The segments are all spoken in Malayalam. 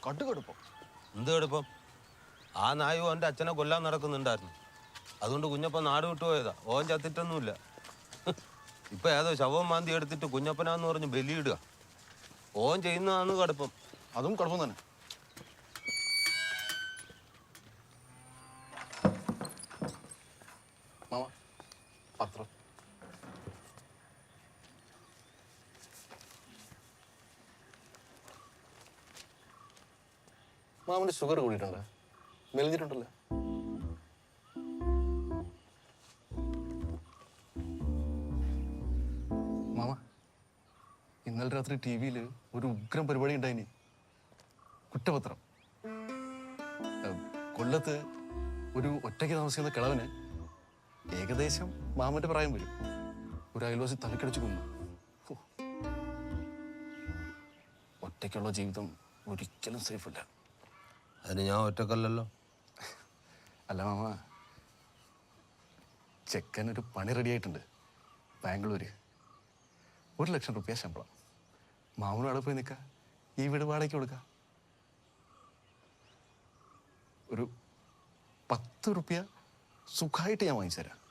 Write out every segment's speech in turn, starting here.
കടുകടുപ്പം. എന്ത് കടുപ്പം? ആ നായും എൻ്റെ അച്ഛനെ കൊല്ലാൻ നടക്കുന്നുണ്ടായിരുന്നു. അതുകൊണ്ട് കുഞ്ഞപ്പൻ നാട് വിട്ടുപോയതാ. ഓൻ ചത്തിട്ടൊന്നുമില്ല. ഇപ്പൊ ഏതോ ശവം മാന്തി എടുത്തിട്ട് കുഞ്ഞപ്പനാന്ന് പറഞ്ഞ് ബലിയിടുക. ഓൻ ചെയ്യുന്നതാണ് കടുപ്പം. അതും കടുപ്പം തന്നെ. മാമ പത്രം. മാമന്റെ ഷുഗർ കൂടിയിട്ടുണ്ട്, മെലിഞ്ഞിട്ടുണ്ടല്ലോ. മാമ ഇന്നലെ രാത്രി ടി വിയിൽ ഒരു ഉഗ്രം പരിപാടി ഉണ്ടായിനി. കുറ്റപത്രം. കൊല്ലത്ത് ഒരു ഒറ്റയ്ക്ക് താമസിക്കുന്ന കിളവന് ഏകദേശം മാമന്റെ പ്രായം വരും. ഒരു അയൽവാസി തലക്കടിച്ചു കൊന്നു. ഒറ്റയ്ക്കുള്ള ജീവിതം ഒരിക്കലും സേഫല്ല. അതിന് ഞാൻ ഒറ്റക്കല്ലല്ലോ. അല്ല മാമ, ചെക്കനൊരു പണി റെഡിയായിട്ടുണ്ട് ബാംഗ്ലൂര്. 1,00,000 രൂപ ശമ്പളം. മാമനും അവിടെ പോയി നിൽക്കുക, ഈ വീട് വാടകയ്ക്ക് കൊടുക്കുക. ഒരു 10 രൂപ സുഖമായിട്ട് ഞാൻ വാങ്ങിച്ചു തരാം.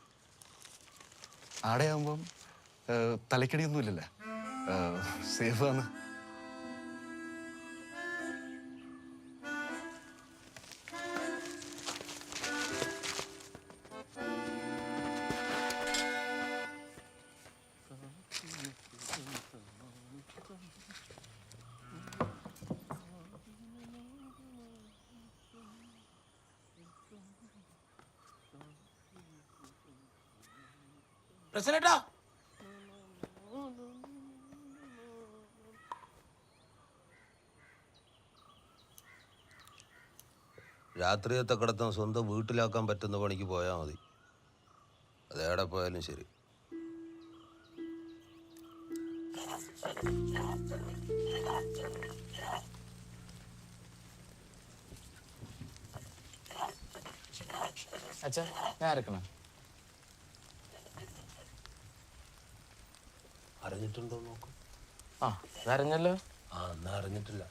ആടെയാകുമ്പം തലക്കടിയൊന്നും ഇല്ലല്ലേ, സേഫാണ്. പ്രസിഡന്റാ, രാത്രിയത്തെ കിടത്തം സ്വന്തം വീട്ടിലാക്കാൻ പറ്റുന്ന പണിക്ക് പോയാൽ മതി. അതേടെ പോയാലും ശരി. അച്ഛാ ഞാൻ അരക്കണം. അറിഞ്ഞിട്ടുണ്ടോ നോക്കും. ആ അതറിഞ്ഞല്ലോ. ആ എന്നാ അറിഞ്ഞിട്ടില്ല.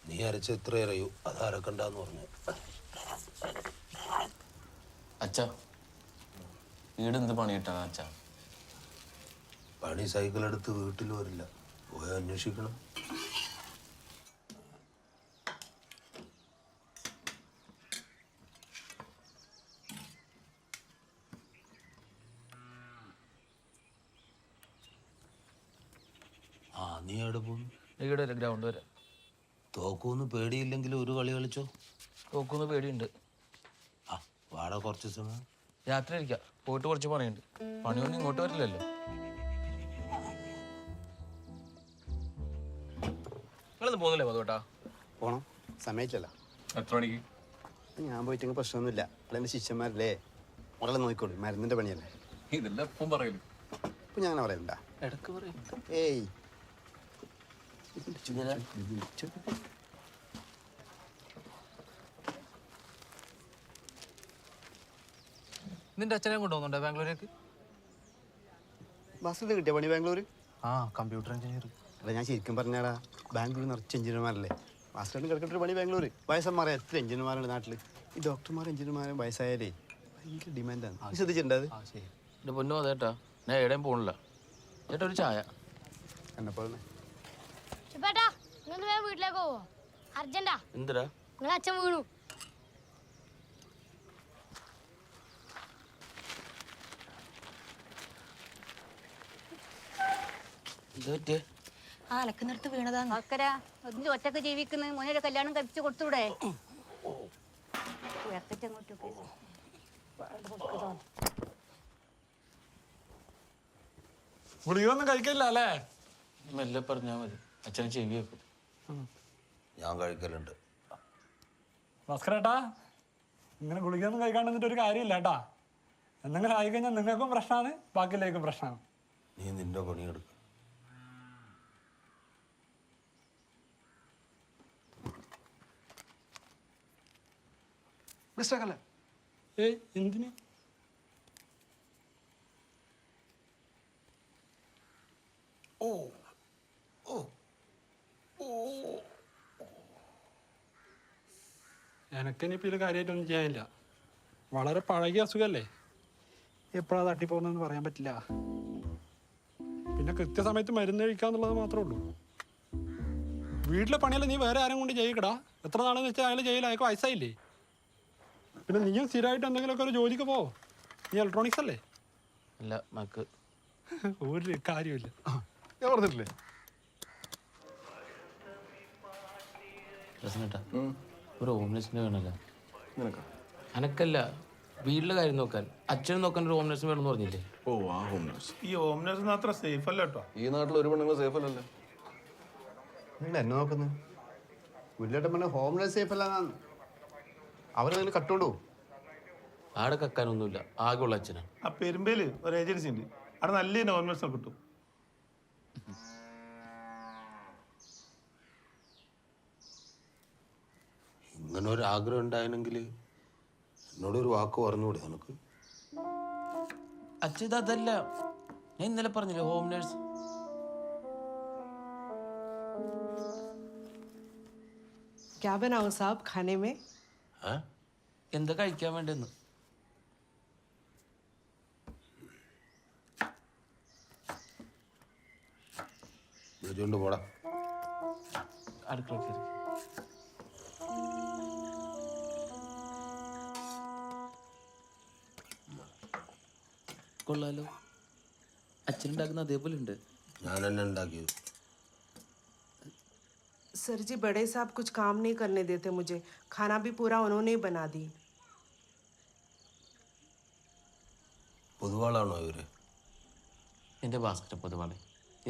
നീ അരച്ച എത്ര അറിയൂ, അത് അരക്കണ്ടെന്ന് പറഞ്ഞു. അച്ഛാ വീട് എന്ത് പണി കിട്ടാ അച്ഛാ? പണി സൈക്കിൾ എടുത്ത് വീട്ടിൽ വരില്ല, പോയി അന്വേഷിക്കണം. ആ നീ എവിടെ പോകുന്നു? ഇവിടെ വരെ ഗ്രൗണ്ട് വരെ. തോക്കൂന്ന് പേടിയില്ലെങ്കിൽ ഒരു കളി കളിച്ചോ. തോക്കുന്ന് പേടിയുണ്ട്. ആ വാട കുറച്ച് സമയം രാത്രി ഇരിക്കാം, പോയിട്ട് കുറച്ച് പണിയുണ്ട്. പണിയൊന്നും ഇങ്ങോട്ട് വരില്ലല്ലോ. നിങ്ങളൊന്നും പോകുന്നില്ലേ മധുട്ടാ? പോണം, സമയത്തില്ല. എത്ര മണിക്ക്? ഞാൻ പോയിട്ടെങ്കിൽ പ്രശ്നമൊന്നുമില്ല. അളെൻ്റെ ശിഷ്യന്മാരല്ലേ, മുടലെ നോക്കിക്കോളൂ. മരുന്നിൻ്റെ പണിയല്ലേ. ഇതെല്ലാം എപ്പം പറയല്. ഇപ്പം ഞാൻ അങ്ങനെ പറയണ്ട. ഇടക്ക് പറയും. ഏയ് നിന്റെ അച്ഛനെ കൊണ്ടുപോകുന്നുണ്ടോ ബാംഗ്ലൂരേക്ക്? ബസ്സിൽ കിട്ടിയ പണി ബാംഗ്ലൂർ? ആ കമ്പ്യൂട്ടർ എഞ്ചിനീയർ. അല്ല ഞാൻ ശരിക്കും പറഞ്ഞാടാ, ബാംഗ്ലൂർ നിറച്ച് എഞ്ചിനീയർമാരല്ലേ. ബസ്സിലാണ് കിടക്കേണ്ട പണി ബാംഗ്ലൂർ. വയസ്സന്മാരെ എത്ര എഞ്ചിനീയർമാരുണ്ട് നാട്ടിൽ. ഈ ഡോക്ടർമാരും എഞ്ചിനീയർമാരും വയസ്സായാലേ ഭയങ്കര ഡിമാൻഡാണ്. ശ്രദ്ധിച്ചിട്ടുണ്ട് അത്? എൻ്റെ പൊന്നോ അതേട്ടാ, ഞാൻ എവിടെയും പോണില്ല. ചേട്ടാ ഒരു ചായ. എന്നെപ്പോലെ ചേട്ടാ നിങ്ങൾ വേഗം വീട്ടിലേക്ക് പോവോ? അർജന്റാ. എന്തിനാ? നിങ്ങളെ അച്ഛൻ വീണു. ആ അലക്കുന്നിടത്ത് വീണതാണ്. ഒറ്റക്ക് ജീവിക്കുന്ന മോനൊരു കല്യാണം കഴിപ്പിച്ച് കൊടുത്തൂടെ? ഗുളികയൊന്നും കഴിക്കില്ല അല്ലേ? മെല്ലെ പറഞ്ഞാൽ മതി, അച്ഛനെ ചെവി വെക്കും. ഞാൻ കഴിക്കലുണ്ട്. ഭാസ്കരേട്ടാ, ഇങ്ങനെ ഗുളികയൊന്നും കഴിക്കാണ്ട് നിന്നിട്ട് ഒരു കാര്യമില്ല കേട്ടാ. എന്തെങ്കിലും ആയിക്കഴിഞ്ഞാൽ നിങ്ങൾക്കും പ്രശ്നമാണ്, ബാക്കിയിലേക്കും പ്രശ്നമാണ്. നീ നിന്റെ പണിയെടുക്കും. മിസ്റ്റേക്കല്ലേ? ഏയ് എന്തിന്? ഓ ഓ ഓ എനക്കിനിപ്പോൾ ഇതിൽ കാര്യമായിട്ടൊന്നും ചെയ്യാനില്ല. വളരെ പഴകിയ അസുഖമല്ലേ, എപ്പോഴാണ് തട്ടിപ്പോകുന്നതെന്ന് പറയാൻ പറ്റില്ല. പിന്നെ കൃത്യസമയത്ത് മരുന്ന് കഴിക്കാന്നുള്ളത് മാത്രമേ ഉള്ളൂ. വീട്ടിലെ പണിയല്ല നീ വേറെ ആരും കൊണ്ട് ചെയ്യിക്കടാ. എത്ര നാളെന്ന് വെച്ചാൽ അയാൾ ചെയ്യില്ല, അയാൾക്ക് വയസ്സായില്ലേ. പിന്നെ നീയും സ്ഥിരമായിട്ട് എന്തെങ്കിലുമൊക്കെ ഒരു ജോലിക്ക് പോ. നീ ഇലക്ട്രോണിക്സ് അല്ലേ? അല്ല മക്ക് ഒരു കാര്യമില്ല. ഞാൻ പറഞ്ഞിട്ടില്ലേ? പ്രശ്നട്ടാ ഒരു ഹോംലെസ്സിന് വേണമല്ലോ. നിനക്കാ? അനക്കല്ല, വീട്ടിലെ കാര്യം നോക്കാൻ അച്ഛനും നോക്കാൻ ഒരു ഹോംലെസ്സിന് വേണമെന്ന് പറഞ്ഞില്ലേ? ഓ, ആ ഹോം നേഴ്സ്. ഈ ഹോം നേഴ്സ് അത്ര സേഫ് അല്ല കേട്ടോ. ഈ നാട്ടിൽ ഒരു പെണ്ണുങ്ങൾ സേഫ് അല്ലല്ലേ? നിങ്ങൾ എന്നെ നോക്കുന്നത് പുല്ലേട്ടൻ പറഞ്ഞ ഹോംലെസ് സേഫ് അല്ലാന്നാണ്. അവരതിന് കട്ടോണ്ടോ? ആടെ കക്കാനൊന്നുമില്ല, ആകെയുള്ള അച്ഛനാണ്. ആ പെരുമ്പേല് ഒരു ഏജൻസി ഉണ്ട്, അവിടെ നല്ല ഹോം നേഴ്സിനെ കിട്ടും. ഇങ്ങനെ ഒരു ആഗ്രഹം ഉണ്ടായിരുന്നെങ്കിൽ എന്നോടൊരു വാക്ക് പറഞ്ഞുകൂടെ നിനക്ക്? അച്ഛൻ ഇതല്ല, ഞാൻ ഇന്നലെ പറഞ്ഞില്ലേ ഹോം നേഴ്സ്. क्या बनाओ साहब खाने में? എന്താ കഴിക്കാൻ വേണ്ടെന്ന്? വെച്ചുകൊണ്ട് പോടാ. അടുക്കള കയറി. കൊള്ളാലോ, അച്ഛനുണ്ടാക്കുന്ന അതേപോലെ ഉണ്ട്. ഞാൻ എന്നെ ഉണ്ടാക്കിയത്. सर जी बड़े साहब कुछ काम नहीं करने देते मुझे, खाना भी पूरा उन्होंने ही बना दी. പൊതുവാളാണോ ഇവര്? എൻ്റെ ഭാസ്കര പൊതുവാള്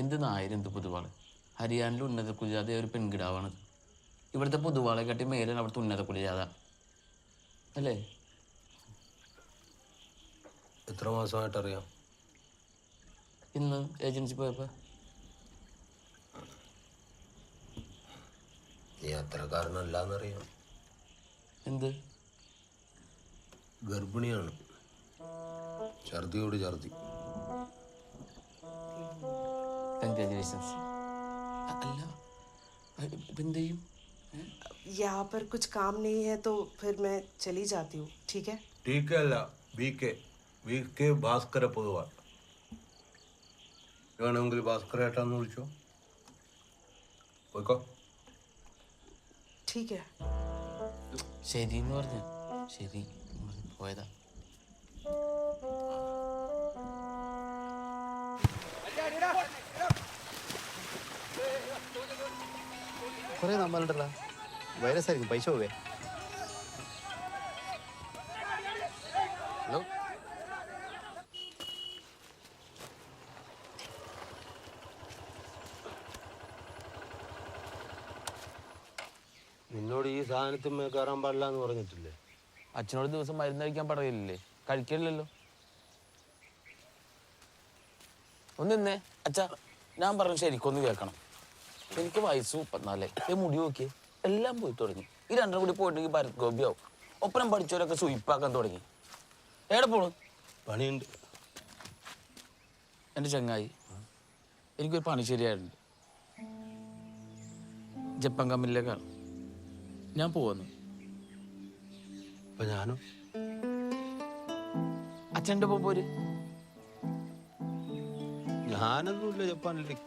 എന്ത് നായരും എന്ത് പൊതുവാള്. ഹരിയാനയിലെ ഉന്നത കുലജാത ഒരു പെൺകിടാവാണത്. ഇവിടുത്തെ പൊതുവാളെ കാട്ടി മേലാണ് അവിടുത്തെ ഉന്നത കുലജാത അല്ലേ? എത്ര മാസമായിട്ടറിയാം? ഇന്ന് ഏജൻസി പോയപ്പോ. നീ അത്രക്കാരനല്ലാന്നറിയാം. എന്ത്? ഗർഭിണിയാണ്, ഛർദിയോട് ഛർദി. കൺഗ്രാജുലേഷൻസ്. അല്ല ഇപ്പം എന്ത് ചെയ്യും? यहाँ पर कुछ काम नहीं है तो फिर मैं चली जाती हूँ, ठीक है? ടി കെ അല്ല, വി കെ ഭാസ്കര പൊതുവാൾ. വേണമെങ്കിൽ ഭാസ്കര ഏട്ടാന്ന് വിളിച്ചോ. പോയിക്കോ. ठीक है. ശരി എന്ന് പറഞ്ഞു. ശരി പോയതാ. കുറേ നമ്മളുണ്ടല്ലോ, വൈറസ് ആയിരിക്കും, പൈസ പോവേ. ഹലോ, നിന്നോട് ഈ സാധനത്തിന്മേ കയറാൻ പാടില്ല എന്ന് പറഞ്ഞിട്ടില്ലേ? അച്ഛനോട് ദിവസം മരുന്ന് കഴിക്കാൻ പറയില്ലേ? കഴിക്കില്ലല്ലോ. ഒന്ന് നിന്നേ അച്ഛാ, ഞാൻ പറഞ്ഞു ശരിക്കൊന്ന് കേൾക്കണം. എനിക്ക് വയസ്സ് 34, മുടി നോക്കിയേ എല്ലാം പോയി തുടങ്ങി. ഈ രണ്ടും കൂടി പോയിട്ടെങ്കിൽ ഭരത് ഗോപിയാവും. ഒപ്പനം പഠിച്ചവരൊക്കെ സുയിപ്പാക്കാൻ തുടങ്ങി. എവിടെ പോണു? പണിയുണ്ട്. എൻ്റെ ചങ്ങായി, എനിക്കൊരു പണി ശരിയായിട്ടുണ്ട്. ജപ്പാൻ കമ്പനിയിലേക്കാണ് ഞാൻ പോകുന്നു. അപ്പൊ ഞാനും അച്ഛൻ്റെ ഒപ്പം പോര്. ഞാനൊന്നുമില്ല ജപ്പാനിലേക്ക്.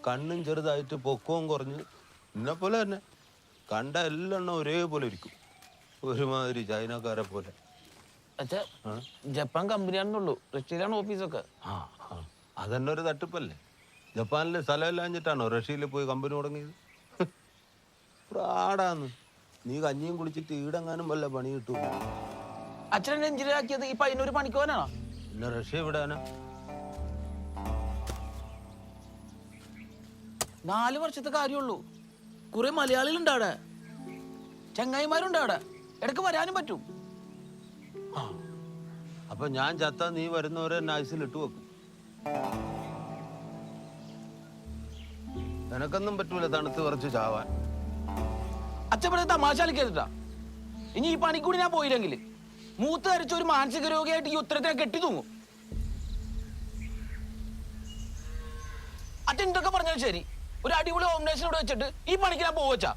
കണ്ണും ചെറുതായിട്ട് പൊക്കവും കുറഞ്ഞ് എന്നെ പോലെ തന്നെ. കണ്ട എല്ലെണ്ണം ഒരേപോലെ ഇരിക്കും, ഒരുമാതിരി ചൈനക്കാരെ പോലെ. അച്ഛാ ജപ്പാൻ കമ്പനിയാണെന്നുള്ളൂ, റഷ്യയിലാണ് ഓഫീസൊക്കെ. ആ അതന്നെ ഒരു തട്ടിപ്പല്ലേ. ജപ്പാനിൽ സ്ഥലമില്ലാഞ്ഞിട്ടാണോ റഷ്യയിൽ പോയി കമ്പനി തുടങ്ങിയത്? പ്രാടാന്ന്. നീ കഞ്ഞിയും കുടിച്ചിട്ട് ഈടെങ്ങാനും വല്ല പണി കിട്ടും. അച്ഛനെ എഞ്ചിനീയർ ആക്കിയത് ഈ പയ്യനൊരു പണിക്കോനാണോ? പിന്നെ റഷ്യ വിടാനാ? 4 വർഷത്തെ കാര്യമുള്ളൂ. കുറെ മലയാളികളുണ്ട് അവിടെ, ചങ്ങായിമാരുണ്ട് അവിടെ, ഇടയ്ക്ക് വരാനും പറ്റും. അപ്പൊ ഞാൻ ചത്ത നീ വരുന്നവരെ നൈസിൽ ഇട്ട് വെക്കും. നിനക്കൊന്നും പറ്റൂല തണുത്ത് കുറച്ച് ചാവാൻ. അച്ഛൻ ഇവിടെ തമാശ കളിക്കരുതാ. ഇനി ഈ പണിക്കൂടി ഞാൻ പോയില്ലെങ്കിൽ മൂത്ത് ധരിച്ച ഒരു മാനസിക രോഗിയായിട്ട് ഈ ഉത്തരത്തിനെ കെട്ടി തൂങ്ങും. അച്ഛൻ എന്തൊക്കെ പറഞ്ഞാലും ശരി, ഒരു അടിപൊളി ഹോം നേഴ്സിനോട് വെച്ചിട്ട് ഈ പണിക്ക് ഞാൻ പോവച്ചാ.